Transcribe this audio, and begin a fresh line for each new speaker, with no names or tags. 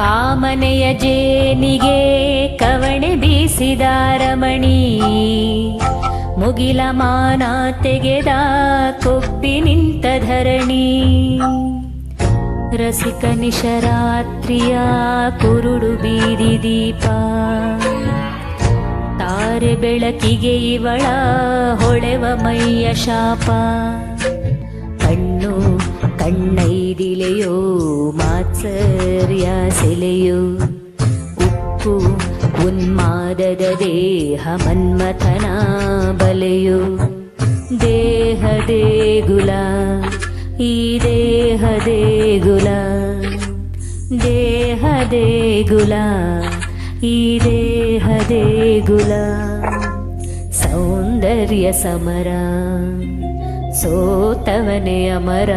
ಕಾಮನೆಯ ಜೇನಿಗೆ ಕವಣೆ ಬೀಸಿದ ರಮಣಿ, ಮುಗಿಲ ಮಾನ ತೆಗೆದ ಕೊಬ್ಬಿ ನಿಂತ ಧರಣಿ. ರಸಿಕ ನಿಶರಾತ್ರಿಯ ಕುರುಡು ಬೀದಿ ದೀಪ, ತಾರೆ ಬೆಳಕಿಗೆ ಇವಳ ಹೊಳೆವ ಮೈಯ ಶಾಪ. ಕಣ್ಣು ಕಣ್ಣೈದಿಲೆಯೋ ಮಾತ್ಸರ್ಯ ಸೆಲೆಯೋ, ಉಪ್ಪು ಉನ್ಮಾದದ ದೇಹ ಮನ್ಮಥನ ಬಲೆಯೋ. ದೇಹ ದೇಗುಲ ಈ ದೇಹ ದೇಗುಲ, ದೇಹ ದೇಗುಲ ಈ ದೇಹ ದೇಗುಲ. ಸೌಂದರ್ಯ ಸಮರ ಸೋತವನೇ ಅಮರ.